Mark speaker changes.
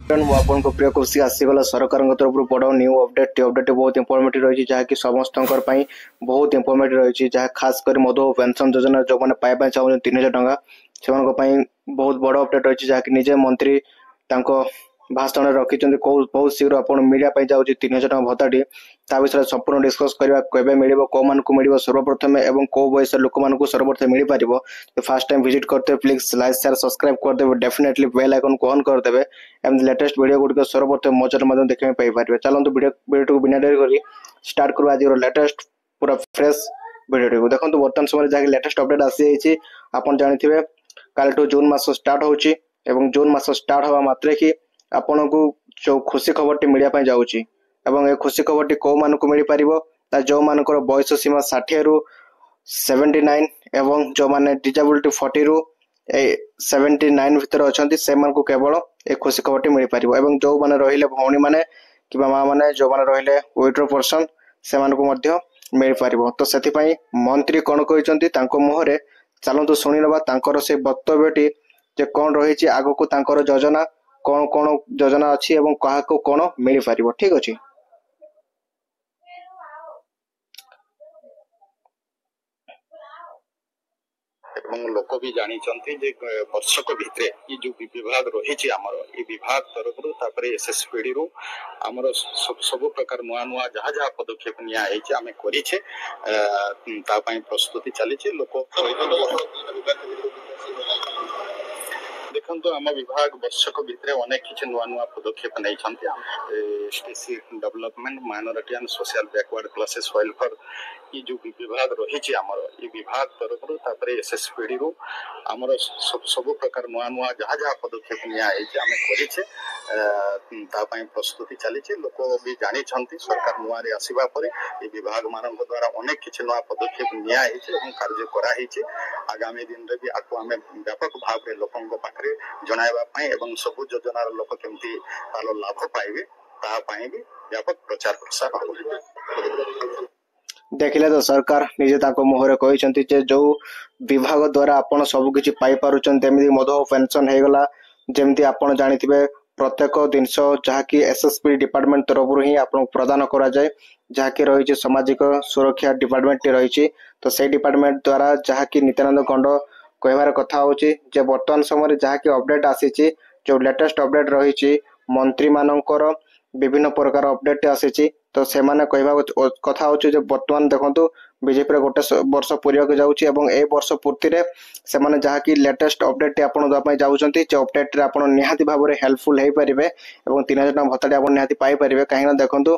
Speaker 1: आपन को प्रिय कृषि आसीगला सरकार तरफ बड़ न्यू अपडेट बहुत इम्पोर्टेंट रही जहाँकि समस्त बहुत इम्पोर्टेंट रही जहाँ खास कर मधु पेंशन योजना जो मैंने पाइबा चाहूँ 3000 टंका से बहुत बड़ अपडेट रही जहाँकि निजे मंत्री भाषण रखिंट बहुत शीघ्र आप मिलने जाऊँगी 3000 टंका भत्ताटी ता विषय संपूर्ण डिस्कस करवा केबे मिलिबो को मानकु मिलिबो सर्वप्रथम एवं को बयस लोक मानकु सर्वप्रथम मिल पारिबो तो फर्स्ट टाइम विजिट करते प्लीज लाइक शेयर सब्सक्राइब कर देबे डेफिनेटली बेल आइकन को ऑन कर देबे एंड लेटेस्ट वीडियो गुड सर्वप्रथम मजर मदन देखै पाई पारिबे चलंतु वीडियो को बिना देरी करी स्टार्ट करू आज लेटेस्ट पूरा फ्रेश वीडियो को देखंतु वर्तमान समय जहा लेटेस्ट अपडेट आसी जाईची आपन जानिथिबे काल टू जून मास स्टार्ट होची एवं जून मास स्टार्ट होवा मात्रे कि आपन को जो खुशी खबरटी मिलिया पई जाउची एवं ए खुशी खबरटी को मानकु मिल पारिबो ता जो मानकर बयस सीमा 60 रु 79 एवं जो माने डिजेबिलिटी 40 रु 79 भितर अछंती से मानकु केवल ए खुशी खबरटी मिल पारिबो एवं जो माने रहिले भौणी माने किबा मां माने जो माने रहिले विड्रो पर्सन से मानकु मध्य मिल पारिबो तो सेति पई मंत्री कोन कहिसंती तांको मोहरे चलंतु सुनि नबा तांकर से वक्तव्यटी जे कोन रहिछि आगो को तांकर योजना कोन कोन योजना अछि एवं कहा को कोन मिल पारिबो ठीक अछि
Speaker 2: लोक भी जानी जे वर्षक भितर ये जो विभाग रही आमर ये विभाग तरफ एसएसपीडी रु आमर सब प्रकार नुआ नुआ जहाँ जहाँ पदक्षेप निमे कर प्रस्तुति चली लोक देखो आम विभाग वर्षक भितर अनेक किसी नुआ नुआ पदक्षेप नहीं development minority and social backward classes welfare ये जो विभाग रही आमर ये विभाग तरफ एसएसपीडी रु आमर सब प्रकार नुआ नुआ जहाँ जहाँ पदक्षेप निमे कर प्रस्तुति चली लोक भी जानी सरकार नुआ आसवा पर ये विभाग मान द्वारा अनेक किसी नुआ पदक्षेप निया कार्य कराई आगामी दिन में भी आपको आम व्यापक भाव में लोकों पाखे जनाइबा एवं सब योजनार लोक केमती लाभ पाइबे ताहापाई भी व्यापक प्रचार प्रसार हो
Speaker 1: देखिले तो सरकार निजे ताको मोहरे कहिसंती जे जो विभाग द्वारा आपण सब किछि पाई पारुचन तेमि मधु पेंशन हे गला जेमती आपण जानिथिबे प्रत्येक दिनस जहा कि एसएसपी डिपार्टमेंट तरफ ही आपण प्रदान करा जाय जहा कि रही सामाजिक सुरक्षा डिपार्टमेंट रही तो से डिपार्टमेंट द्वारा जहा कि नित्यानंद गंड कहबार कथा होची जे वर्तमान समय जहा कि अपडेट आसी जो लेटेस्ट अपडेट रही मंत्री मानकर विभिन्न प्रकार अपडेट आसी तो से माने कहबा कथा होची जे वर्तमान देखंतु बीजेपी रे गोटे वर्ष पूरा के जाउची एवं ए वर्ष पूर्ति रे से माने जहा कि लेटेस्ट अपडेट आपण दपा जाउचंती जे अपडेट रे आपण निहाती भाबरे हेल्पफुल हे परिबे एवं 3000 टका भत्ताटी आपण निहाती पाई परिबे काहेना देखंतु